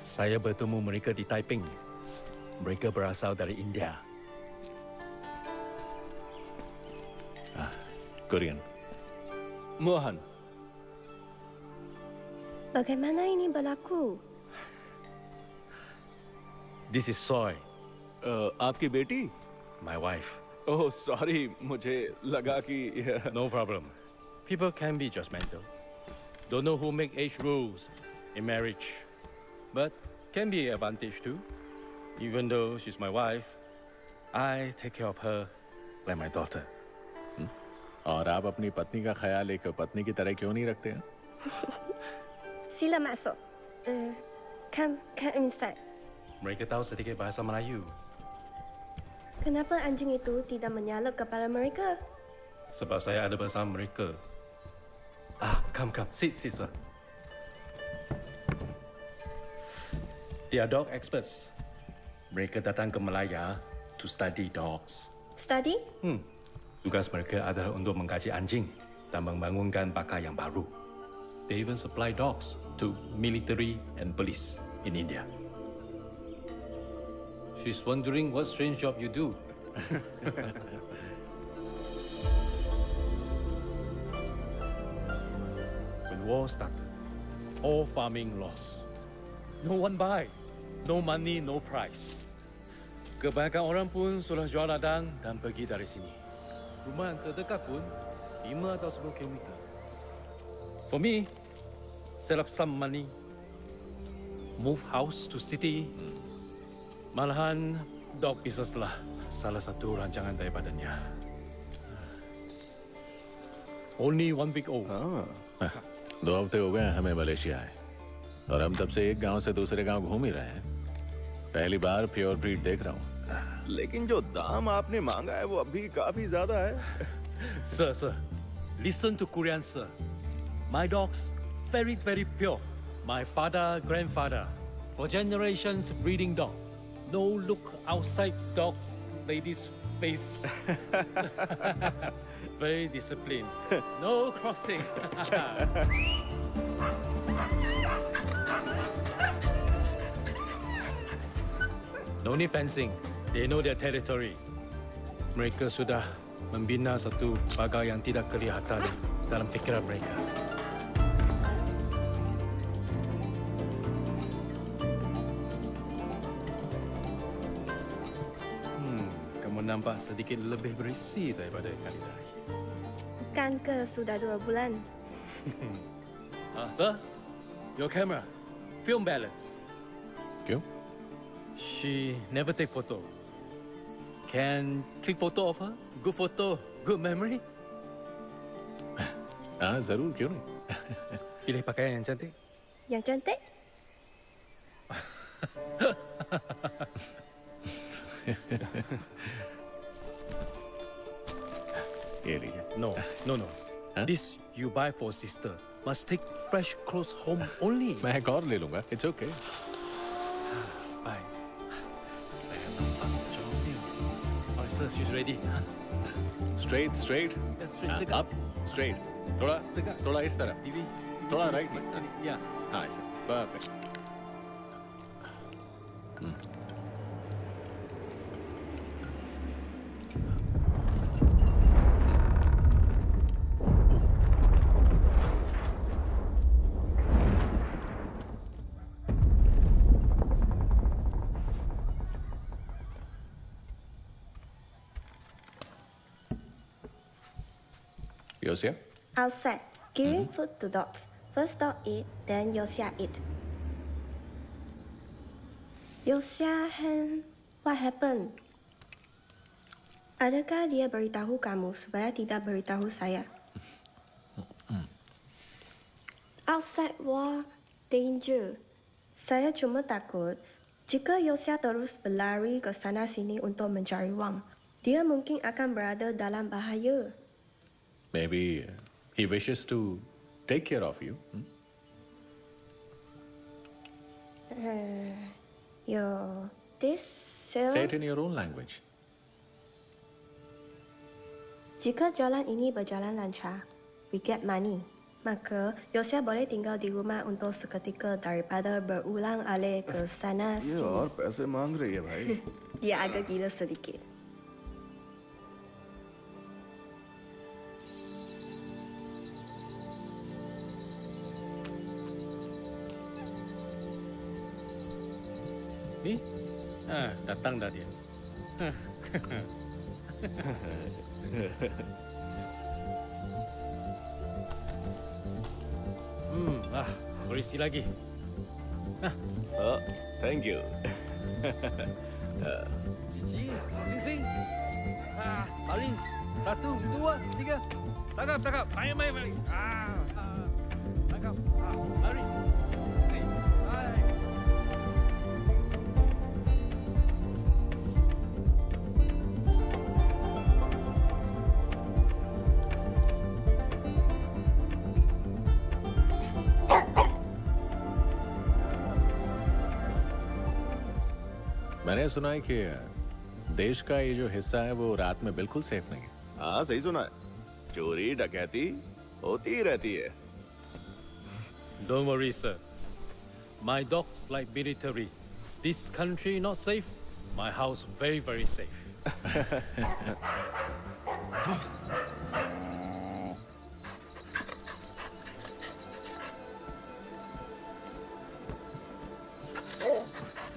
Saya bertemu mereka di Taiping. Mereka berasal dari India. Korean. Mohan, Bagaimana ini berlaku? This is Soy, आपकी बेटी? my wife. Oh sorry, मुझे लगा कि No problem. People can be judgmental. Don't know who make age rules in marriage. But can be an advantage too. Even though she's my wife, I take care of her like my daughter. और आप अपनी पत्नी का ख्याल एक पत्नी की तरह क्यों नहीं रखते हैं? Sila masuk. Come inside. Mereka tahu sedikit bahasa Melayu. Kenapa anjing itu tidak menyalak kepala mereka? Sebab saya ada bersama mereka. Come. Sit, sir. They are dog experts. Mereka datang ke Malaya to study dogs. Study? Tugas mereka adalah untuk mengkaji anjing dan membangunkan bakar yang baru. They even supply dogs to military and police in India. She's wondering what strange job you do. When war started, all farming lost. No one buy, no money, no price. Kebanyakan orang pun sudah jual ladang dan pergi dari sini. Rumah yang terdekat pun 5 atau 10 kilometer. For me, set up some money, move house to city. Malahan dog business lah salah satu rancangan daripadanya. Only 1 week old. 2 हफ्ते हो गए हमें Malaysia आए और हम तब से एक गांव से दूसरे गांव घूम ही रहे हैं। पहली बार प्योर ब्रीड देख रहा हूँ। लेकिन जो दाम आपने मांगा है वो अभी काफी ज्यादा है। Sir, listen to Korean, sir. My dogs, very, very pure. My father, grandfather, for generations breeding dog. No look outside dog, lady's face. Very disciplined. No crossing. No need fencing. They know their territory. Mereka sudah membina satu pagar yang tidak kelihatan dalam fikiran mereka. Kamu nampak sedikit lebih berisi daripada kali tadi. Bukan ke sudah 2 bulan? Sir, your camera, film balance. क्यों? She never take photo. Can click photo of her? Good photo, good memory. हाँ जरूर, क्यों नहीं? Pilih pakaian yang cantik. Yang cantik? ये लीजिए। No. Huh? This you buy for sister. Must take fresh clothes home only. मैं एक और ले लूंगा। It's okay. Bye. Saya nampak jogging. Oh, sir, she's ready. Straight. Straight, tegak. Up. Straight. थोड़ा इस तरफ। TV. थोड़ा Sini, right sini, में। sini. Yeah. हाँ ऐसे। Perfect. Yosia? Outside, giving food to dogs. First dog eat, then Yosia eat. Yosia, what happened? Adakah dia beritahu kamu supaya tidak beritahu saya? Outside war, danger. Saya cuma takut jika Yosia terus berlari ke sana sini untuk mencari wang, dia mungkin akan berada dalam bahaya. Maybe he wishes to take care of you. This Say it in your own language. Jika jalan ini berjalan lancar, we get money. Maka Yosia boleh tinggal di rumah untuk seketika daripada berulang-alik ke sana ये sini. और पैसे मांग रही है भाई. Dia agak gila sedikit. Ni? Datang dah dia. Berisi lagi. Oh, thank you. Cici, sing-sing. Paling 1, 2, 3. Tangkap. Mari. Tangkap. Lari. मैंने सुना है कि देश का ये जो हिस्सा है वो रात में बिल्कुल सेफ नहीं है। हाँ सही सुना है, चोरी डकैती होती ही रहती है। Don't worry, sir. My dogs like military. This country not safe. My house very, very safe.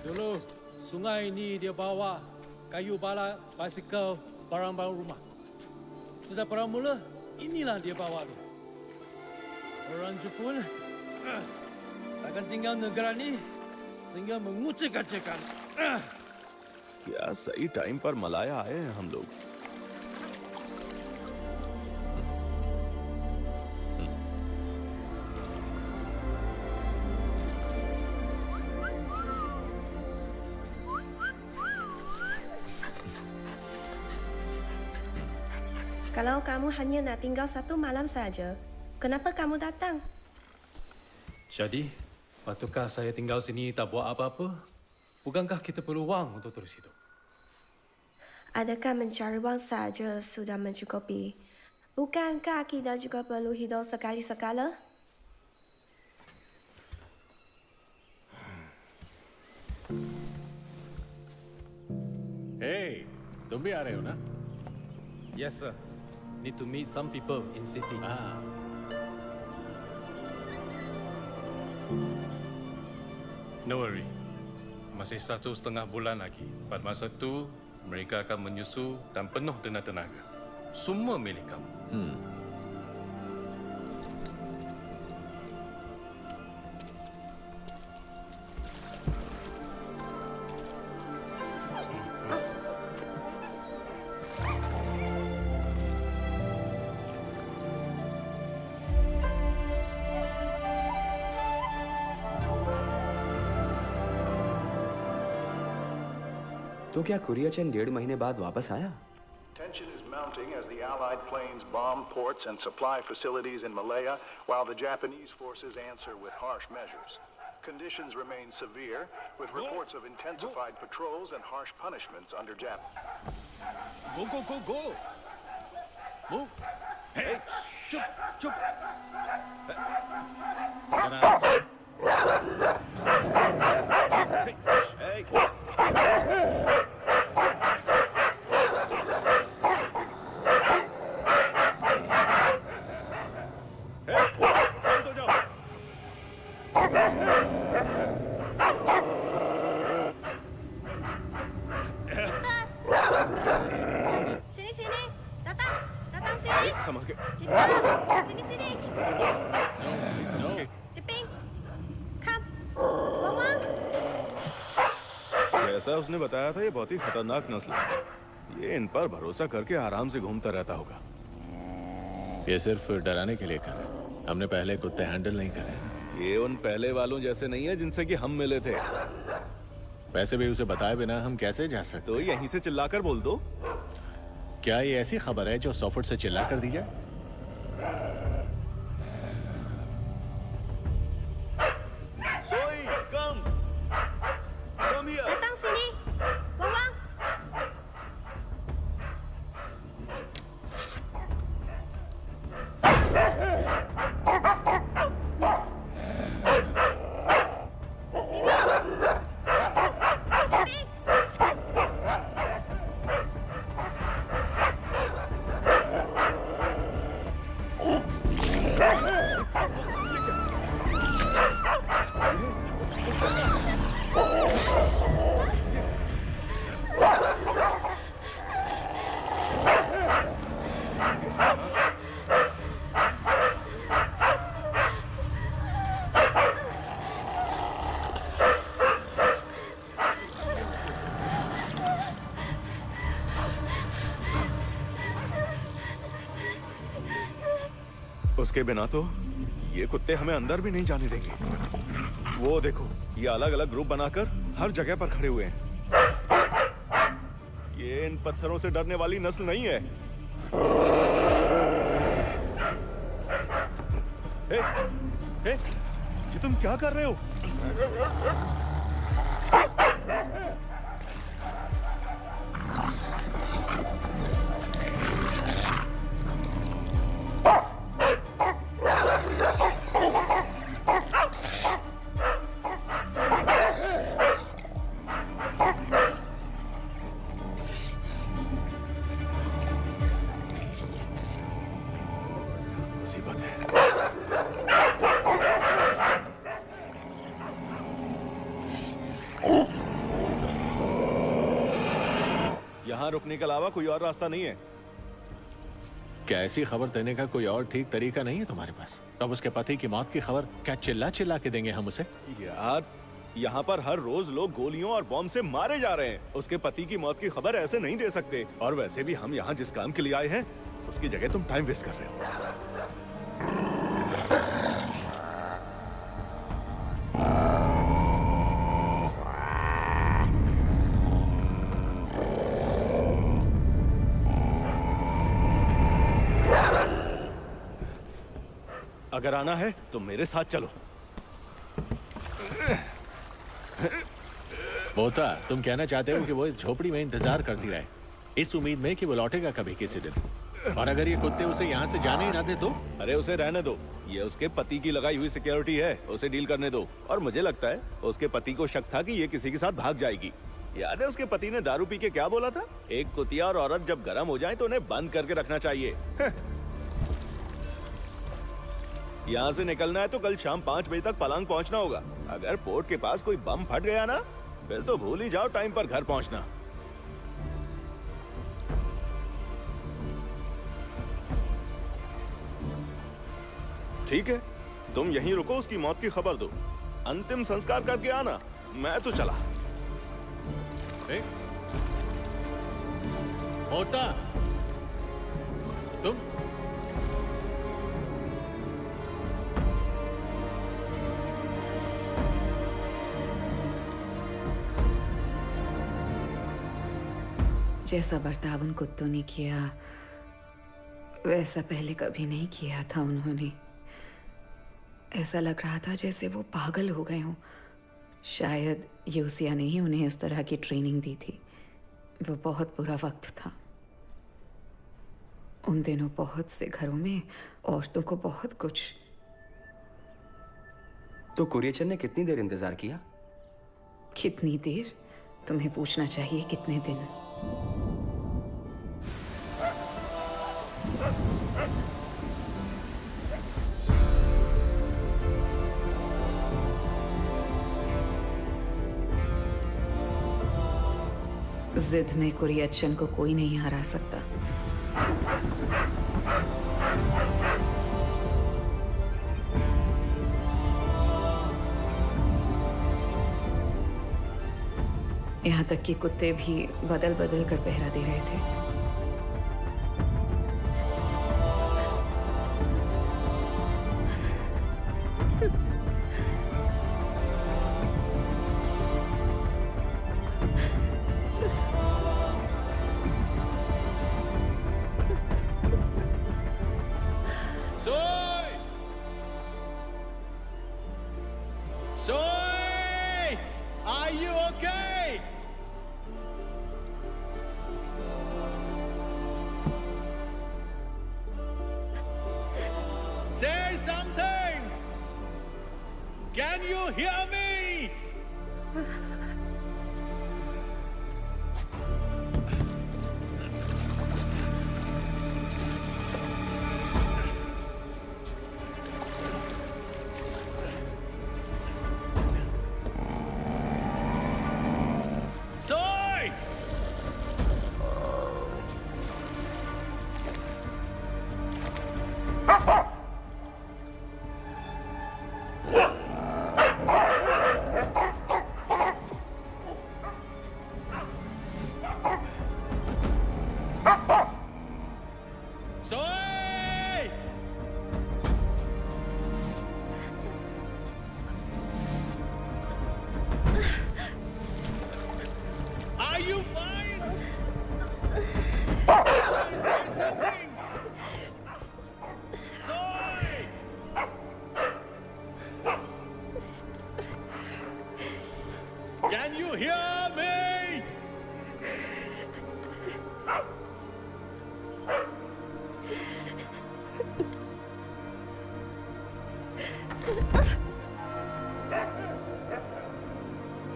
Dulu sungai ini dia bawa kayu bala, basikal, barang-barang rumah. Sudah perang mula, inilah dia bawa tu. Orang Jepun takkan tinggal negara ni sehingga mengucik-acikkan. क्या सही time पर मलाया आए हैं हम लोग। Kalau kamu hanya nak tinggal 1 malam saja, kenapa kamu datang? Jadi, patukah saya tinggal sini tak buat apa-apa? Bukankah kita perlu wang untuk terus hidup? Adakah mencari wang saja sudah mencukupi? Bukankah kita juga perlu hidup sekali-sekala? Hey, तुम भी आ रहे हो ना? Yes, sir. Need to meet some people in city. No worry. Masih 1,5 bulan lagi. Pada masa itu, mereka akan menyusu dan penuh dengan tenaga. Semua milik kamu. तो क्या कुरियचन 1.5 महीने बाद वापस आया? Tension is mounting as the Allied planes bomb ports and supply facilities in Malaya, while the Japanese forces answer with harsh measures. Conditions remain severe, with reports of intensified patrols and harsh punishments under Japan. Go! Move! Hey, chup! Hey! Sini, datang sini. संभल के। Sini. Teping, come, Mama. जैसा उसने बताया था ये बहुत ही खतरनाक नस्ल है। ये इन पर भरोसा करके आराम से घूमता रहता होगा। ये सिर्फ डराने के लिए कर रहे हैं। हमने पहले कुत्ते हैंडल नहीं करे। ये उन पहले वालों जैसे नहीं है जिनसे कि हम मिले थे। वैसे भी उसे बताए बिना हम कैसे जा सकते? तो यहीं से चिल्लाकर बोल दो। क्या ये ऐसी खबर है जो 100 फुट से चिल्ला कर दी जाए? सोई, come here. Datang sini. Wang. उसके बिना तो ये कुत्ते हमें अंदर भी नहीं जाने देंगे। वो देखो, ये अलग अलग ग्रुप बनाकर हर जगह पर खड़े हुए हैं। ये इन पत्थरों से डरने वाली नस्ल नहीं है। हे, ये तुम क्या कर रहे हो? यहाँ रुकने के अलावा कोई और रास्ता नहीं है। क्या ऐसी खबर देने का कोई और ठीक तरीका नहीं है तुम्हारे पास? तब उसके पति की मौत की खबर क्या चिल्ला चिल्ला के देंगे हम उसे? यार, यहाँ पर हर रोज लोग गोलियों और बॉम्ब से मारे जा रहे हैं। उसके पति की मौत की खबर ऐसे नहीं दे सकते। और वैसे भी हम यहाँ जिस काम के लिए आए हैं, उसकी जगह तुम टाइम वेस्ट कर रहे हो। अगर आना है तो मेरे साथ चलो। बोता, तुम कहना चाहते हो कि वो इस झोपड़ी में इंतजार करती रहे, इस उम्मीद में कि वो लौटेगा कभी किसी दिन? और अगर ये कुत्ते उसे यहाँ से जाने ही ना दे तो? अरे उसे रहने दो, ये उसके पति की लगाई हुई सिक्योरिटी है, उसे डील करने दो। और मुझे लगता है उसके पति को शक था कि ये किसी के साथ भाग जाएगी। याद है उसके पति ने दारू पी के क्या बोला था? एक कुतिया और औरत जब गर्म हो जाए तो उन्हें बंद करके रखना चाहिए। यहाँ से निकलना है तो कल शाम 5 बजे तक पलांग पहुँचना होगा। अगर पोर्ट के पास कोई बम फट गया ना, फिर तो भूल ही जाओ टाइम पर घर पहुँचना। ठीक है, तुम यहीं रुको, उसकी मौत की खबर दो, अंतिम संस्कार करके आना। मैं तो चला। होता तुम जैसा बर्ताव उन कुत्तों ने किया वैसा पहले कभी नहीं किया था उन्होंने। ऐसा लग रहा था जैसे वो पागल हो गए हों। शायद यूसिया ने ही उन्हें इस तरह की ट्रेनिंग दी थी। वो बहुत बुरा वक्त था। उन दिनों बहुत से घरों में औरतों को बहुत कुछ। तो कुरियचन ने कितनी देर इंतजार किया? कितनी देर? तुम्हें पूछना चाहिए कितने दिन। जिद में कुरियचन को कोई नहीं हरा सकता। यहाँ तक कि कुत्ते भी बदल बदल कर पहरा दे रहे थे। Soy! Are you okay? Say something! Can you hear me? Soy! Soy! Are you fine? Say something. Soy! Can you hear me?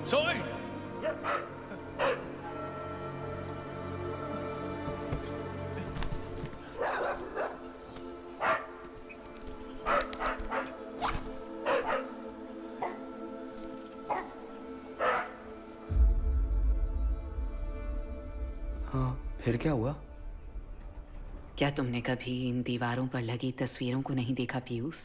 Soy! हाँ, फिर क्या हुआ? क्या तुमने कभी इन दीवारों पर लगी तस्वीरों को नहीं देखा Piyush?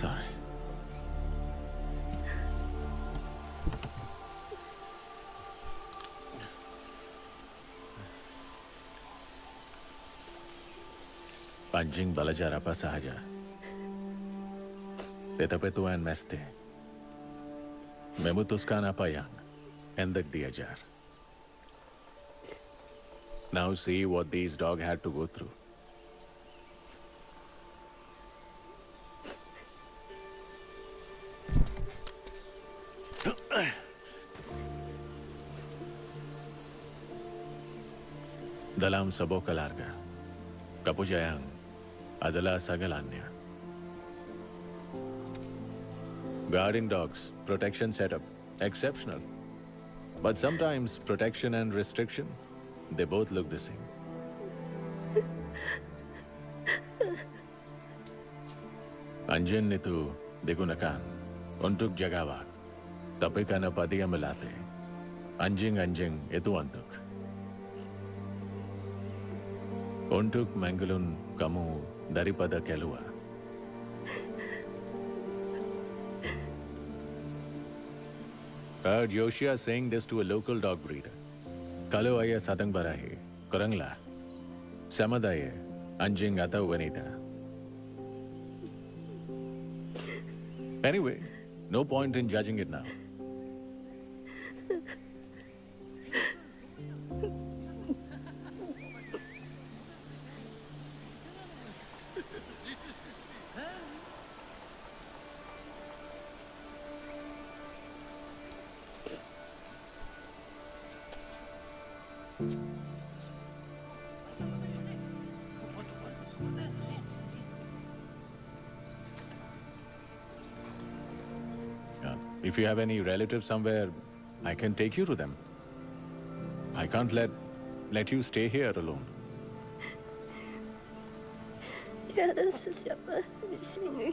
Sorry. Anjing belajar apa sahaja. Tetapi Tuhan mesti memutuskan apa yang hendak diajar. Now see what these dogs had to go through. Dalam sebuah keluarga, kepunyaan adalah segalanya. Guarding dogs, protection setup, exceptional. But sometimes protection and restriction, they both look the same. Anjing itu digunakan untuk jaga wak, tapi karena dia melatih, anjing-anjing itu untuk menggulung kamu daripada keluar. Heard Yoshia saying this to a local dog breeder. Kalau aya sadang barahe, korangla. Samadaya, anjing atau wanita. Anyway, no point in judging it now. If you have any relatives somewhere, I can take you to them. I can't let you stay here alone. Tiada sesiapa di sini.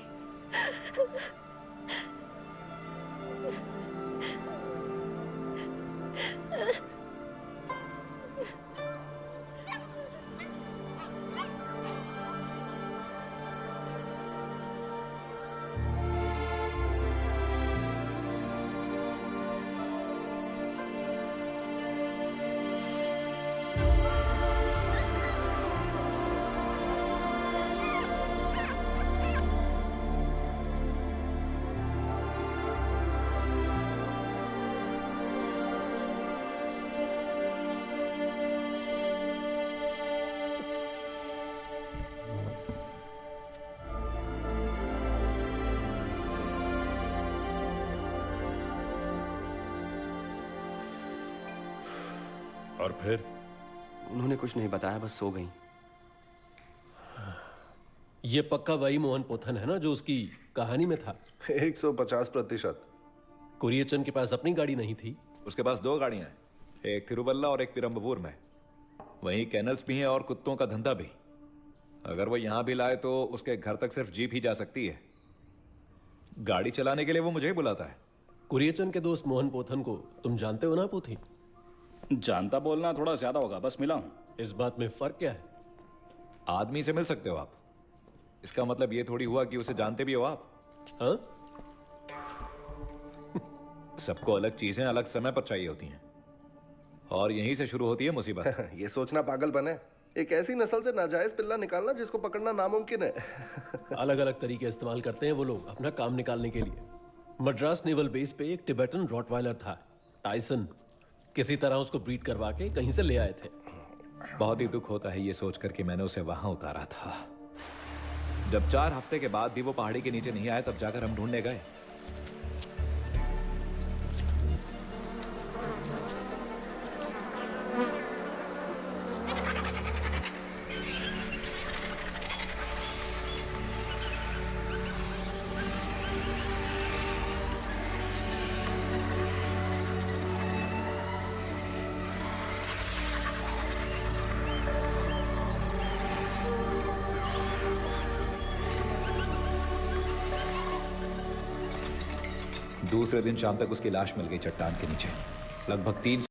और फिर? उन्होंने कुछ नहीं बताया, बस सो गई। ये पक्का वही मोहन पोथन है ना जो उसकी कहानी में था? 150%। कुरियचन के पास अपनी गाड़ी नहीं थी? उसके पास 2 गाड़ियां हैं, एक तिरुवल्ला और एक पिरम्बवूर में। वहीं कैनल्स भी हैं और कुत्तों का धंधा भी। अगर वो यहां भी लाए तो उसके घर तक सिर्फ जीप ही जा सकती है। गाड़ी चलाने के लिए वो मुझे ही बुलाता है। कुरियचन के दोस्त मोहन पोथन को तुम जानते हो ना पोथी? जानता बोलना थोड़ा ज्यादा होगा, बस मिला हूं। इस बात में फर्क क्या है? आदमी से मिल सकते हो आप, इसका मतलब ये थोड़ी हुआ कि उसे जानते भी हो आप। हाँ? सबको अलग चीजें अलग समय पर चाहिए होती हैं और यहीं से शुरू होती है मुसीबत। ये सोचना पागलपन है। एक ऐसी नस्ल से नाजायज पिल्ला निकालना जिसको पकड़ना नामुमकिन है। अलग अलग तरीके इस्तेमाल करते हैं वो लोग अपना काम निकालने के लिए। मद्रास नेवल बेस पे एक टिबेटन रॉटवाइलर था, टाइसन। किसी तरह उसको ब्रीड करवा के कहीं से ले आए थे। बहुत ही दुख होता है ये सोचकर कि मैंने उसे वहां उतारा था। जब 4 हफ्ते के बाद भी वो पहाड़ी के नीचे नहीं आया, तब जाकर हम ढूंढने गए। दूसरे दिन शाम तक उसकी लाश मिल गई चट्टान के नीचे, लगभग 300